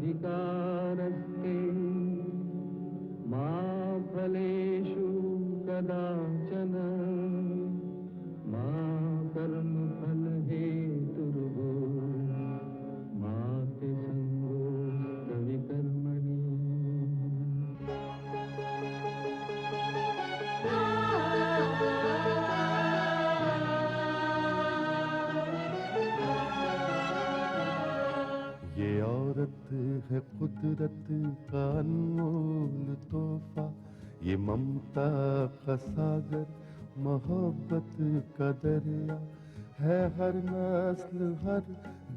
अधिकारस्ते मा फलेषु कदाचन मा कर्मफलहेतुर्भो मा ते संगोऽस्त्वविकर्मणि। ये औरत है कुदरत का अनमोल तोहफा, ये ममता का सागर, मोहब्बत का दरिया है। हर नस्ल हर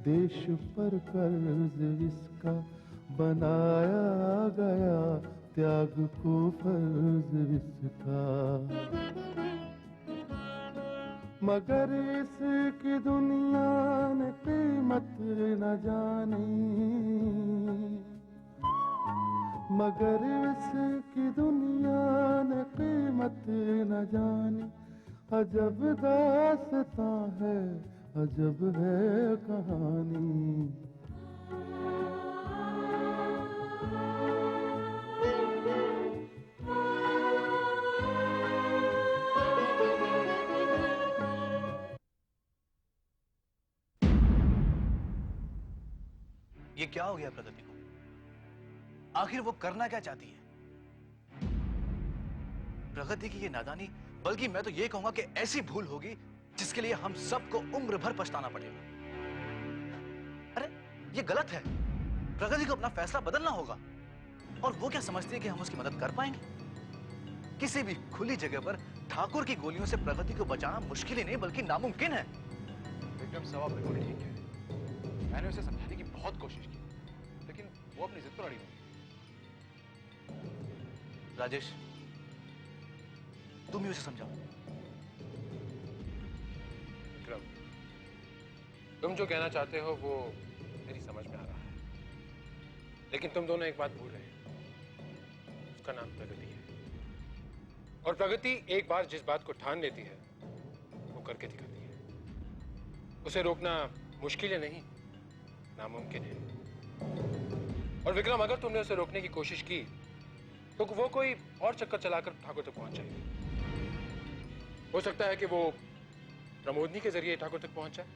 देश पर कर्ज इसका बनाया गया, त्याग को फर्ज इसका। मगर इसकी दुनिया ने कीमत न जानी, मगर इसकी दुनिया ने कीमत न जानी। अजब दास्तां है, अजब है कहानी। ये क्या हो गया प्रगति को? आखिर वो करना क्या चाहती है? प्रगति की ये नादानी, बल्कि मैं तो ये कहूंगा कि ऐसी भूल होगी जिसके लिए हम सबको उम्र भर पछताना पड़ेगा। अरे ये गलत है। प्रगति को अपना फैसला बदलना होगा। और वो क्या समझती है कि हम उसकी मदद कर पाएंगे? किसी भी खुली जगह पर ठाकुर की गोलियों से प्रगति को बचाना मुश्किल ही नहीं बल्कि नामुमकिन है। विक्रम सवाल बिल्कुल ठीक है। मैंने उसे समझाने की बहुत कोशिश की, लेकिन वो अपनी जिद पर अड़ी हुई। राजेश, तुम ही उसे समझाओ। विक्रम, तुम जो कहना चाहते हो वो मेरी समझ में आ रहा है, लेकिन तुम दोनों एक बात भूल रहे हो। उसका नाम प्रगति है, और प्रगति एक बार जिस बात को ठान लेती है वो करके दिखाती है। उसे रोकना मुश्किल है नहीं, नामुमकिन है। और विक्रम, अगर तुमने उसे रोकने की कोशिश की तो वो कोई और चक्कर चलाकर ठाकुर तक पहुंच जाएगी। हो सकता है कि वो प्रमोदनी के जरिए ठाकुर तक पहुंच जाए।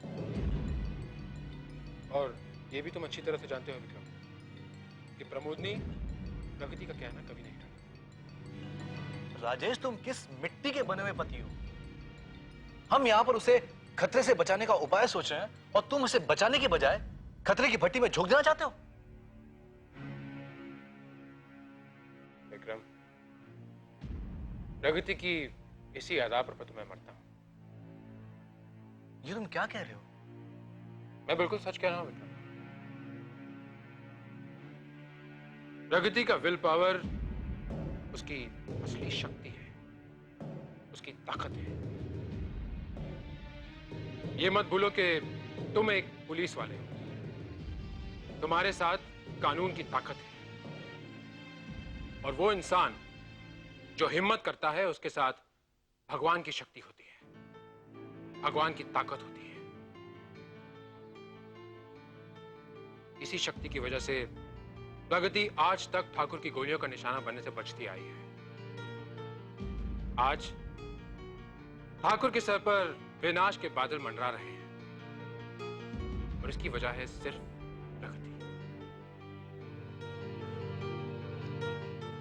और ये भी तुम अच्छी तरह से जानते हो विक्रम कि प्रमोदनी प्रगति का कहना कभी नहीं टालती। राजेश, तुम किस मिट्टी के बने हुए पति हो? हम यहां पर उसे खतरे से बचाने का उपाय सोच रहे हैं और तुम उसे बचाने के बजाय खतरे की भट्टी में झोंक देना चाहते हो। विक्रम, प्रगति की इसी अदा पर तो मैं मरता हूं। ये तुम क्या कह रहे हो? मैं बिल्कुल सच कह रहा हूं विक्रम। प्रगति का विल पावर उसकी असली शक्ति है, उसकी ताकत है। ये मत भूलो कि तुम एक पुलिस वाले हो, तुम्हारे साथ कानून की ताकत है। और वो इंसान जो हिम्मत करता है उसके साथ भगवान की शक्ति होती है, भगवान की ताकत होती है। इसी शक्ति की वजह से प्रगति आज तक ठाकुर की गोलियों का निशाना बनने से बचती आई है। आज ठाकुर के सर पर विनाश के बादल मंडरा रहे हैं, और इसकी वजह है सिर्फ प्रगति।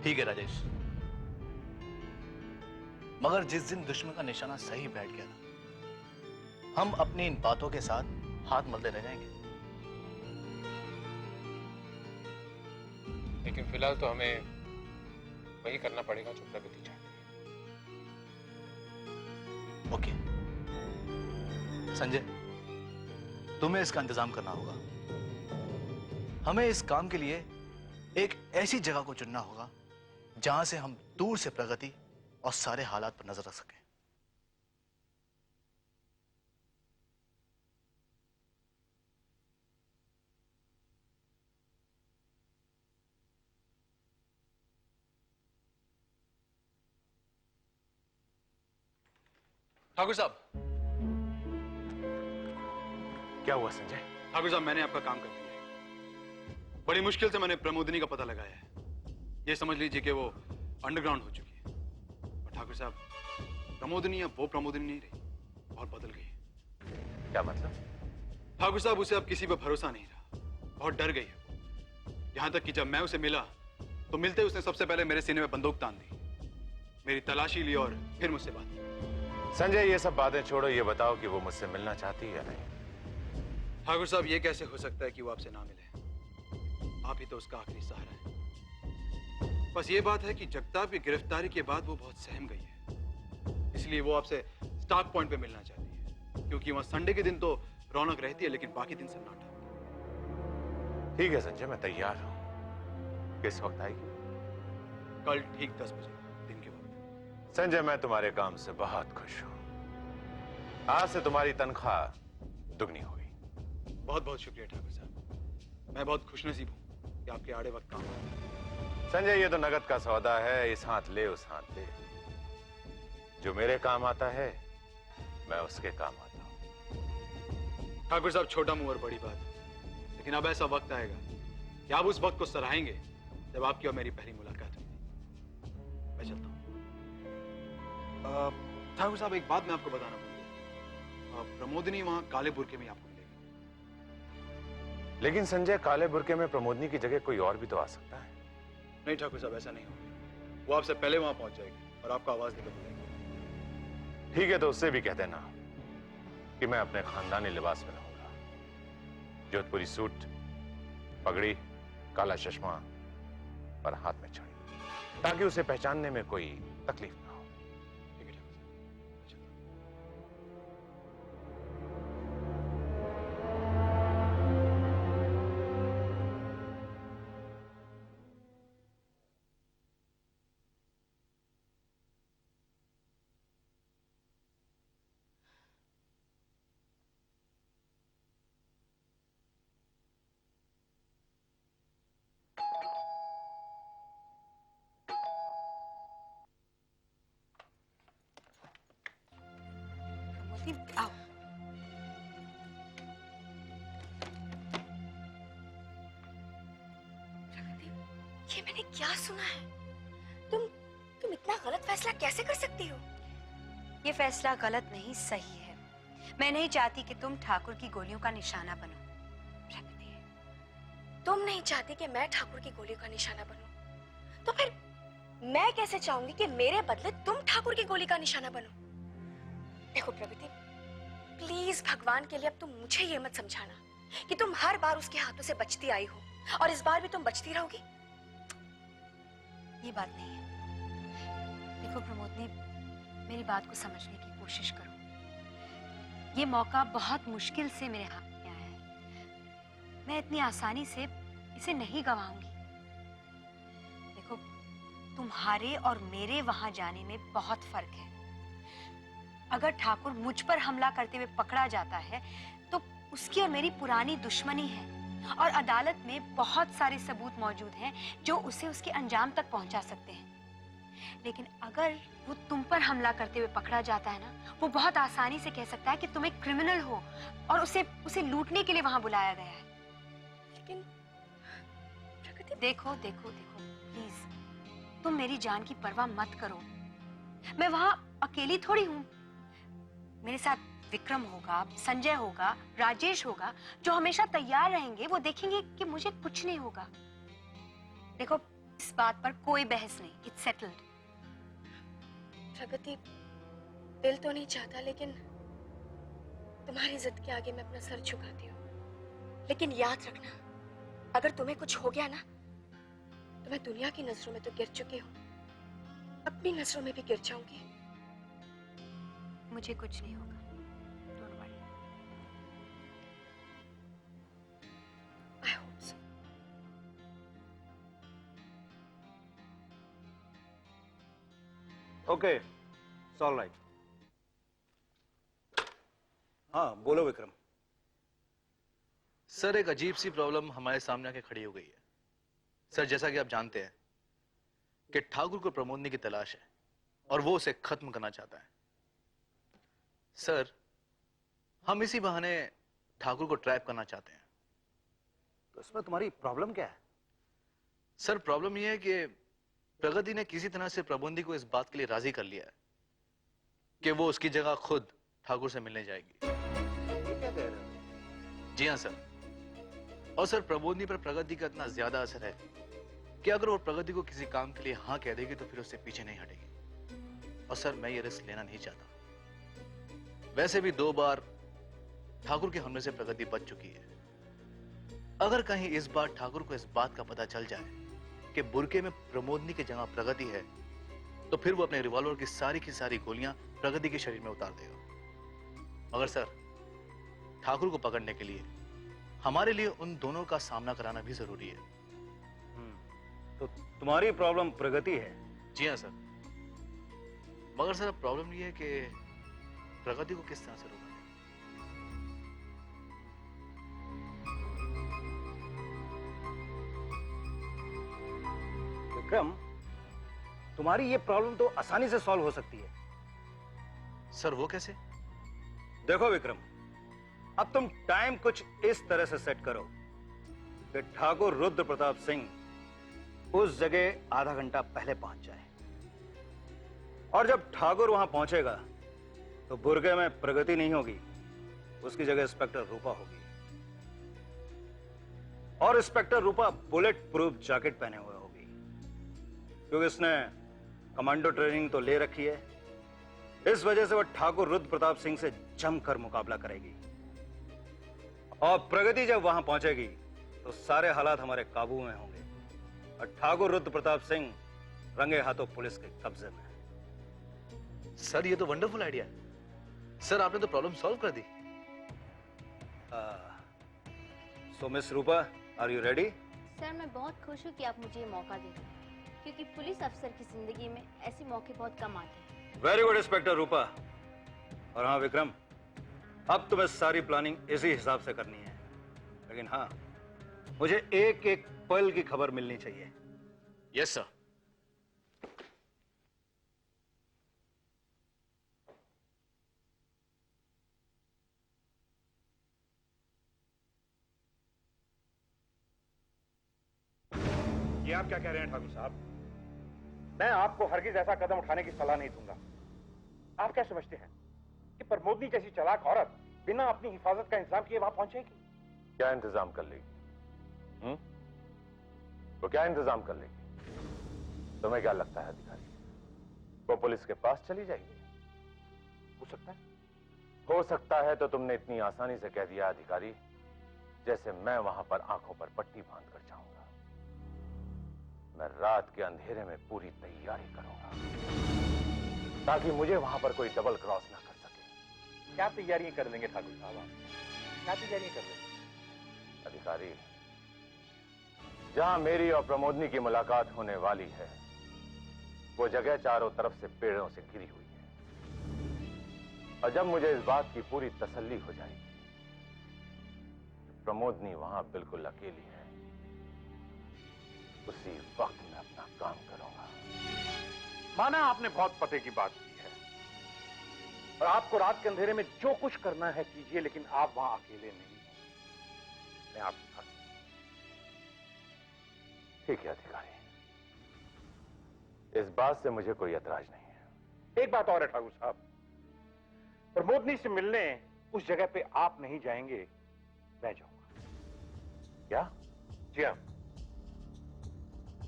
ठीक है राजेश, मगर जिस दिन दुश्मन का निशाना सही बैठ गया ना, हम अपनी इन बातों के साथ हाथ मलते रह जाएंगे। लेकिन फिलहाल तो हमें वही करना पड़ेगा जो प्रगति चाहती है। ओके संजय, तुम्हें इसका इंतजाम करना होगा। हमें इस काम के लिए एक ऐसी जगह को चुनना होगा जहां से हम दूर से प्रगति और सारे हालात पर नजर रख सकें। ठाकुर साहब। क्या हुआ संजय? ठाकुर साहब, मैंने आपका काम कर दिया है। बड़ी मुश्किल से मैंने प्रमोदिनी का पता लगाया है। ये समझ लीजिए कि वो अंडरग्राउंड हो चुकी है। और ठाकुर साहब, प्रमोदिनी अब वो प्रमोदिनी नहीं रही, बहुत बदल गई है। क्या मतलब? ठाकुर साहब, उसे अब किसी पर भरोसा नहीं रहा, बहुत डर गई है वो। यहां तक कि जब मैं उसे मिला तो मिलते ही उसने सबसे पहले मेरे सीने में बंदूक तान दी, मेरी तलाशी ली और फिर मुझसे बात की। संजय, ये सब बातें छोड़ो, ये बताओ कि वो मुझसे मिलना चाहती है या नहीं? ठाकुर साहब, ये कैसे हो सकता है कि वो आपसे ना मिले? आप ही तो उसका आखिरी सहारा है। बस ये बात है कि जगताप की गिरफ्तारी के बाद वो बहुत सहम गई है, इसलिए वो आपसे स्टार्क पॉइंट पे मिलना चाहती है, क्योंकि वहां संडे के दिन तो रौनक रहती है, लेकिन बाकी दिन सन्नाटा। ठीक है संजय, मैं तैयार हूं। किस वक्त आएगी? कल ठीक 10 बजे दिन के वक्त। संजय, मैं तुम्हारे काम से बहुत खुश हूं। आज से तुम्हारी तनख्वाह दुगनी होगी। बहुत बहुत शुक्रिया ठाकुर साहब, मैं बहुत खुशनसीब हूँ कि आपके आड़े वक्त काम आया। संजय, ये तो नगद का सौदा है, इस हाथ ले उस हाथ दे। जो मेरे काम आता है मैं उसके काम आता हूं। ठाकुर साहब, छोटा मुंह और बड़ी बात, लेकिन अब ऐसा वक्त आएगा कि आप उस वक्त को सराहेंगे जब आपकी और मेरी पहली मुलाकात हुई थी। मैं चलता हूँ। ठाकुर साहब, एक बात मैं आपको बताना भूल गया। प्रमोदिनी वहां काले बुर्के में आपको मिलेगी। लेकिन संजय, काले बुर्के में प्रमोदिनी की जगह कोई और भी तो आ सकता है। नहीं ठाकुर साहब, ऐसा नहीं होगा। वो आपसे पहले वहां पहुंच जाएगी और आपको आवाज देकर बुलाएगी। ठीक है, तो उससे भी कह देना कि मैं अपने खानदानी लिबास में रहूंगा। जोधपुरी सूट, पगड़ी, काला चश्मा और हाथ में छड़ी, ताकि उसे पहचानने में कोई तकलीफ ना हो। ठीक है ठाकुर साहब, चलो। आओ। प्रगति, ये मैंने क्या सुना है? तुम इतना गलत फैसला कैसे कर सकती हो? ये फैसला गलत नहीं, सही है। मैं नहीं चाहती कि तुम ठाकुर की गोलियों का निशाना बनो। प्रगति, तुम नहीं चाहती कि मैं ठाकुर की गोलियों का निशाना बनूं, तो फिर मैं कैसे चाहूंगी कि मेरे बदले तुम ठाकुर की गोली का निशाना बनो? देखो प्रगति, प्लीज भगवान के लिए अब तुम मुझे ये मत समझाना कि तुम हर बार उसके हाथों से बचती आई हो और इस बार भी तुम बचती रहोगी। ये बात नहीं है। देखो प्रमोदनी, मेरी बात को समझने की कोशिश करो। ये मौका बहुत मुश्किल से मेरे हाथ में आया है। मैं इतनी आसानी से इसे नहीं गंवाऊंगी। देखो, तुम्हारे और मेरे वहां जाने में बहुत फर्क है। अगर ठाकुर मुझ पर हमला करते हुए पकड़ा जाता है तो उसकी और मेरी पुरानी दुश्मनी है और अदालत में बहुत सारे सबूत मौजूद हैं जो उसे उसके अंजाम तक पहुंचा सकते हैं। लेकिन अगर वो तुम पर हमला करते हुए पकड़ा जाता है ना, वो बहुत आसानी से कह सकता है कि तुम एक क्रिमिनल हो और उसे लूटने के लिए वहां बुलाया गया है। लेकिन देखो देखो देखो, प्लीज तुम मेरी जान की परवाह मत करो। मैं वहां अकेली थोड़ी हूँ। मेरे साथ विक्रम होगा, संजय होगा, राजेश होगा, जो हमेशा तैयार रहेंगे। वो देखेंगे कि मुझे कुछ नहीं होगा। देखो, इस बात पर कोई बहस नहीं। It's settled. प्रगति, दिल तो नहीं चाहता, लेकिन तुम्हारी जिद के आगे मैं अपना सर झुकाती हूँ। लेकिन याद रखना, अगर तुम्हें कुछ हो गया ना, तो मैं दुनिया की नजरों में तो गिर चुकी हूँ, अपनी नजरों में भी गिर जाऊंगी। मुझे कुछ नहीं होगा। Don't worry. I hope so. Okay, it's all right. हाँ, बोलो विक्रम। सर, एक अजीब सी प्रॉब्लम हमारे सामने आके खड़ी हो गई है। सर, जैसा कि आप जानते हैं कि ठाकुर को प्रमोदनी की तलाश है और वो उसे खत्म करना चाहता है। सर, हम इसी बहाने ठाकुर को ट्रैप करना चाहते हैं। तो इसमें तुम्हारी प्रॉब्लम क्या है? सर प्रॉब्लम यह है कि प्रगति ने किसी तरह से प्रबंधी को इस बात के लिए राजी कर लिया है कि वो उसकी जगह खुद ठाकुर से मिलने जाएगी। ये क्या कह रहे हो? जी हाँ सर। और सर प्रबोधनी पर प्रगति का इतना ज्यादा असर है कि अगर वो प्रगति को किसी काम के लिए हाँ कह देगी तो फिर उससे पीछे नहीं हटेगी। और सर मैं ये रिस्क लेना नहीं चाहता। वैसे भी 2 बार ठाकुर के हमले से प्रगति बच चुकी है। अगर कहीं इस बार ठाकुर को इस बात का पता चल जाए कि बुरके में प्रमोदनी की जगह प्रगति है तो फिर वो अपने रिवॉल्वर की सारी गोलियां प्रगति के शरीर में उतार देगा। मगर सर ठाकुर को पकड़ने के लिए हमारे लिए उन दोनों का सामना कराना भी जरूरी है। तो तुम्हारी प्रॉब्लम प्रगति है? जी हाँ सर। मगर सर अब प्रॉब्लम ये है कि प्रगति को किस तरह से रोका जाए। विक्रम, तुम्हारी ये प्रॉब्लम तो आसानी से सॉल्व हो सकती है। सर वो कैसे? देखो विक्रम, अब तुम टाइम कुछ इस तरह से सेट करो कि ठाकुर रुद्र प्रताप सिंह उस जगह आधा घंटा पहले पहुंच जाए। और जब ठाकुर वहां पहुंचेगा तो बुरगे में प्रगति नहीं होगी, उसकी जगह इंस्पेक्टर रूपा होगी। और इंस्पेक्टर रूपा बुलेट प्रूफ जैकेट पहने हुए होगी, क्योंकि इसने कमांडो ट्रेनिंग तो ले रखी है। इस वजह से वह ठाकुर रुद्र प्रताप सिंह से जमकर मुकाबला करेगी। और प्रगति जब वहां पहुंचेगी तो सारे हालात हमारे काबू में होंगे और ठाकुर रुद्र प्रताप सिंह रंगे हाथों पुलिस के कब्जे में। सर ये तो वंडरफुल आइडिया है। सर आपने तो प्रॉब्लम सॉल्व कर दी। So miss Rupa, are you ready? Sir मैं बहुत खुश हूँ कि आप मुझे ये मौका दे रहे हैं, क्योंकि पुलिस अफसर की जिंदगी में ऐसे मौके बहुत कम आते हैं। वेरी गुड इंस्पेक्टर रूपा। और हाँ विक्रम, अब तुम्हें सारी प्लानिंग इसी हिसाब से करनी है। लेकिन हाँ, मुझे एक एक पल की खबर मिलनी चाहिए। Yes sir. ये आप क्या कह रहे हैं ठाकुर साहब? मैं आपको हरगिज ऐसा कदम उठाने की सलाह नहीं दूंगा। आप क्या समझते हैं कि प्रमोदनी जैसी चालाक औरत बिना अपनी हिफाजत का इंतजाम किए वहां पहुंचेगी? क्या इंतजाम कर लेगी? वो क्या इंतजाम कर लेगी? तुम्हें क्या लगता है अधिकारी, वो पुलिस के पास चली जाएगी? हो सकता है। हो सकता है तो तुमने इतनी आसानी से कह दिया अधिकारी, जैसे मैं वहां पर आंखों पर पट्टी बांध कर जाऊंगा। मैं रात के अंधेरे में पूरी तैयारी करूंगा ताकि मुझे वहां पर कोई डबल क्रॉस ना कर सके। क्या तैयारियां कर लेंगे ठाकुर साहब आप? क्या तैयारियां कर लेंगे? अधिकारी, जहां मेरी और प्रमोदनी की मुलाकात होने वाली है वो जगह चारों तरफ से पेड़ों से घिरी हुई है। और जब मुझे इस बात की पूरी तसल्ली हो जाएगी कि प्रमोदनी वहां बिल्कुल अकेली है, उसी वक्त मैं अपना काम करूंगा। माना आपने बहुत पते की बात की है और आपको रात के अंधेरे में जो कुछ करना है कीजिए, लेकिन आप वहां अकेले नहीं। मैं आपके साथ। ठीक है अधिकारी, इस बात से मुझे कोई एतराज नहीं है। एक बात और है ठाकुर साहब, प्रमोदनी से मिलने उस जगह पे आप नहीं जाएंगे, मैं जाऊंगा। क्या? जी हाँ,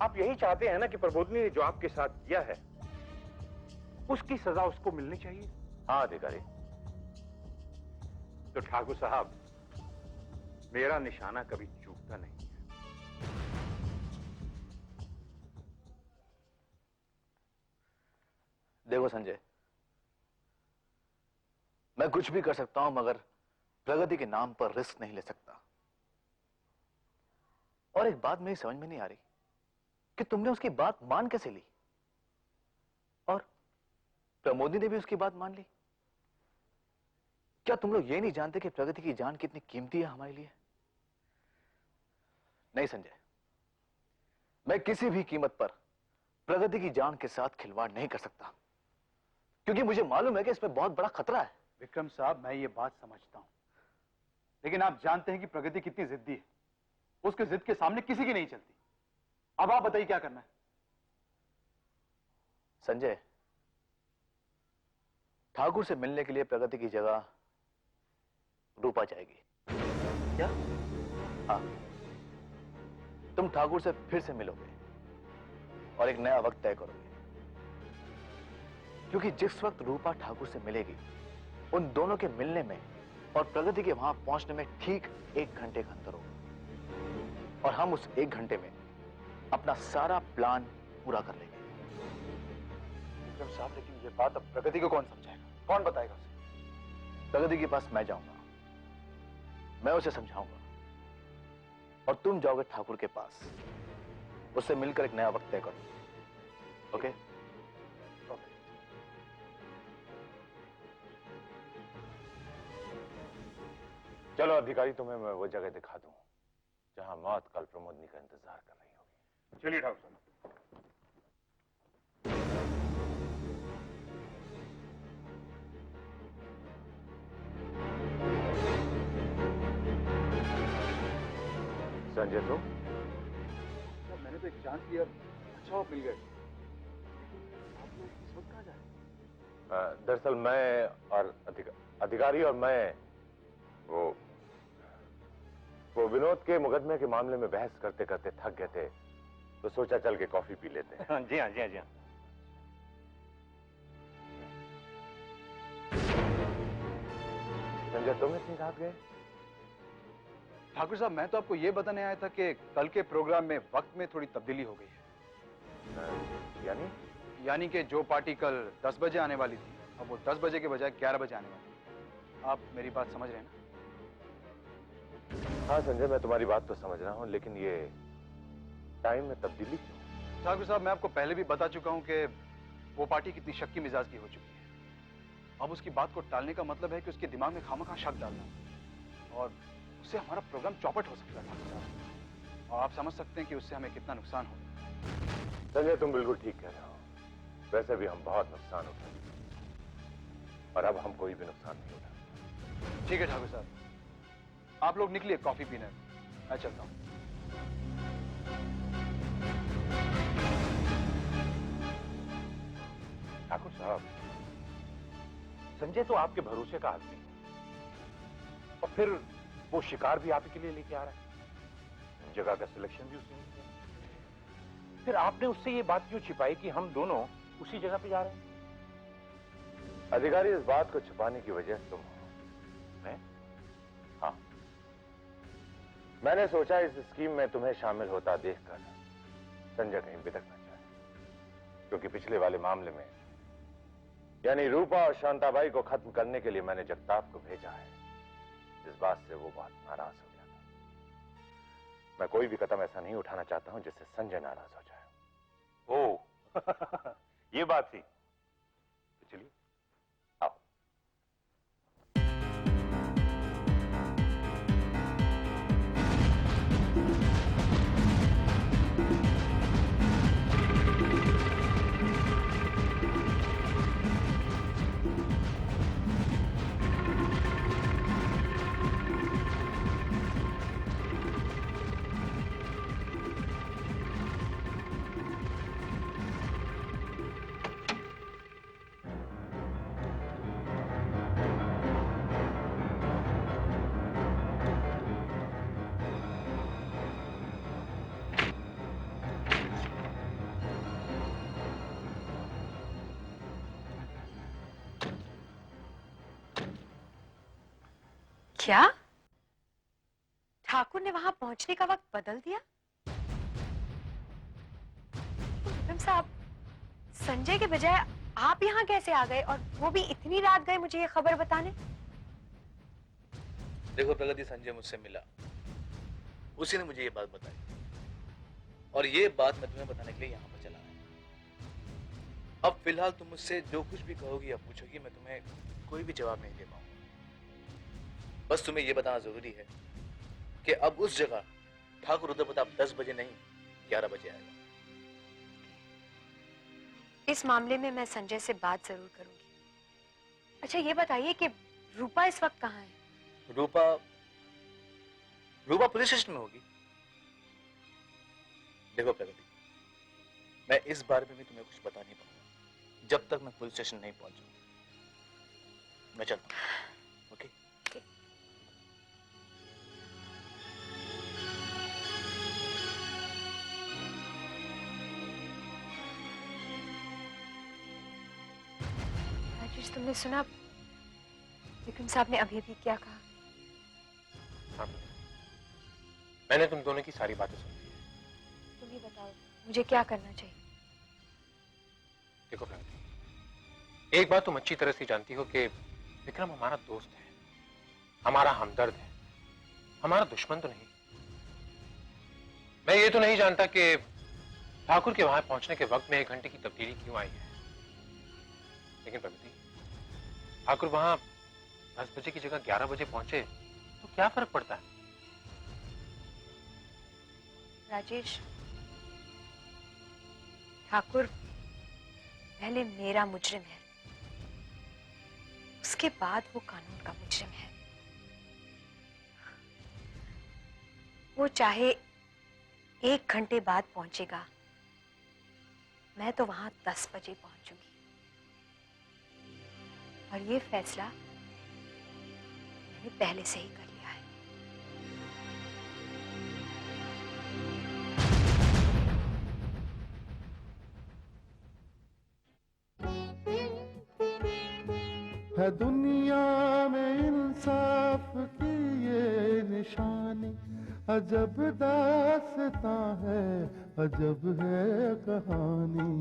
आप यही चाहते हैं ना कि प्रबोधनी ने जो आपके साथ किया है उसकी सजा उसको मिलनी चाहिए? हाँ अधिकारी। तो ठाकुर साहब, मेरा निशाना कभी चूकता नहीं है। देखो संजय, मैं कुछ भी कर सकता हूं मगर प्रगति के नाम पर रिस्क नहीं ले सकता। और एक बात मेरी समझ में नहीं आ रही कि तुमने उसकी बात मान कैसे ली, और प्रमोदी ने भी उसकी बात मान ली। क्या तुम लोग ये नहीं जानते कि प्रगति की जान कितनी कीमती है हमारे लिए? नहीं संजय, मैं किसी भी कीमत पर प्रगति की जान के साथ खिलवाड़ नहीं कर सकता, क्योंकि मुझे मालूम है कि इसमें बहुत बड़ा खतरा है। विक्रम साहब, मैं ये बात समझता हूं, लेकिन आप जानते हैं कि प्रगति कितनी जिद्दी है। उसके जिद के सामने किसी की नहीं चलती। अब आप बताइए क्या करना है। संजय, ठाकुर से मिलने के लिए प्रगति की जगह रूपा जाएगी। क्या? हाँ, तुम ठाकुर से फिर से मिलोगे और एक नया वक्त तय करोगे, क्योंकि जिस वक्त रूपा ठाकुर से मिलेगी, उन दोनों के मिलने में और प्रगति के वहां पहुंचने में ठीक 1 घंटे का अंतर होगा, और हम उस 1 घंटे में अपना सारा प्लान पूरा कर लेंगे। विक्रम साहब, लेकिन ये बात अब प्रगति को कौन समझाएगा, कौन बताएगा उसे? प्रगति के पास मैं जाऊंगा, मैं उसे समझाऊंगा, और तुम जाओगे ठाकुर के पास, उससे मिलकर एक नया वक्त तय करो। ओके? चलो अधिकारी, तुम्हें मैं वो जगह दिखा दूं जहां मौत कल प्रमोदनी का इंतजार कर रही होगी। चलिए ठाकुर साहब। संजय, तो मैंने तो एक चांस लिया, अच्छा आप मिल गए। आप लोग इस वक्त कहां जा रहे हैं? दरअसल मैं और अधिकारी और मैं वो विनोद के मुकदमे के मामले में बहस करते करते थक गए थे, तो सोचा चल के कॉफी पी लेते हैं। जी हाँ, जी हाँ, जी हाँ। संजय, तुम इतनी रात गए? ठाकुर साहब, मैं तो आपको ये बताने आया था कि कल के प्रोग्राम में वक्त में थोड़ी तब्दीली हो गई है। यानी कि जो पार्टी कल 10 बजे आने वाली थी, अब वो 10 बजे के बजाय 11 बजे आने वाली है। आप मेरी बात समझ रहे हैं ना? हाँ संजय, मैं तुम्हारी बात तो समझ रहा हूँ, लेकिन ये टाइम में तब्दीली क्यों? ठाकुर साहब, मैं आपको पहले भी बता चुका हूँ कि वो पार्टी कितनी शक्की मिजाज की हो चुकी है। अब उसकी बात को टालने का मतलब है कि उसके दिमाग में खामखा शक डालना, और उससे हमारा प्रोग्राम चौपट हो सकता है ठाकुर साहब, और आप समझ सकते हैं कि उससे हमें कितना नुकसान हो। संजय, तुम बिल्कुल ठीक कह रहे हो। वैसे भी हम बहुत नुकसान उठाए, और अब हम कोई भी नुकसान नहीं उठा। ठीक है ठाकुर साहब, आप लोग निकलिए कॉफी पीने, मैं चलता हूँ। ठाकुर साहब, संजय तो आपके भरोसे का आदमी है, और फिर वो शिकार भी आप ही के लिए लेके आ रहा है, जगह का सिलेक्शन भी उसी ने किया। फिर आपने उससे ये बात क्यों छिपाई कि हम दोनों उसी जगह पे जा रहे हैं? अधिकारी, इस बात को छुपाने की वजह तुम हो। मैं? हाँ, मैंने सोचा इस स्कीम में तुम्हें शामिल होता देखकर संजय कहीं बिदक ना जाए, क्योंकि पिछले वाले मामले में यानी रूपा और शांताबाई को खत्म करने के लिए मैंने जगताप को भेजा है। इस बात से वो बहुत नाराज हो गया था। मैं कोई भी कदम ऐसा नहीं उठाना चाहता हूं जिससे संजय नाराज हो जाए। ओ ये बात थी। तो चलिए, आओ। क्या? ठाकुर ने वहां पहुंचने का वक्त बदल दिया? विक्रम साहब, संजय के बजाय आप यहाँ कैसे आ गए, और वो भी इतनी रात गए मुझे ये खबर बताने? देखो प्रगति, संजय मुझसे मिला, उसी ने मुझे ये बात बताई, और ये बात मैं तुम्हें बताने के लिए यहाँ पर चला आया। अब फिलहाल तुम मुझसे जो कुछ भी कहोगी या पूछोगी, मैं तुम्हें कोई भी जवाब नहीं दे पाऊंगा। बस तुम्हें यह बताना जरूरी है कि अब उस जगह ठाकुर रुद्र प्रताप 10 बजे नहीं 11 बजे आएगा। इस मामले में मैं संजय से बात जरूर करूंगी। अच्छा ये बताइए कि रूपा इस वक्त कहाँ है? रूपा पुलिस स्टेशन में होगी। देखो प्रगति, मैं इस बारे में भी तुम्हें कुछ बता नहीं पाऊंगा जब तक मैं पुलिस स्टेशन नहीं पहुंचूं। मैं चलता हूं। ओके? राजेश, तुमने सुना विक्रम साहब ने अभी अभी क्या कहा? हाँ, मैंने तुम दोनों की सारी बातें सुन ली है। तुम ही बताओ, मुझे क्या करना चाहिए? देखो प्रगति, एक बात तुम अच्छी तरह से जानती हो कि विक्रम हमारा दोस्त है, हमारा हमदर्द है, हमारा दुश्मन तो नहीं। मैं ये तो नहीं जानता कि ठाकुर के वहां पहुंचने के वक्त में 1 घंटे की तब्दीली क्यों आई है, लेकिन प्रगति, ठाकुर वहां 10 बजे की जगह 11 बजे पहुंचे तो क्या फर्क पड़ता है? राजेश, ठाकुर पहले मेरा मुजरिम है, उसके बाद वो कानून का मुजरिम है। वो चाहे 1 घंटे बाद पहुंचेगा, मैं तो वहां 10 बजे पहुंचूंगी। और ये फैसला मैंने पहले से ही कर लिया है। है दुनिया में इंसाफ की ये निशानी, अजब दास्तां है, अजब है कहानी।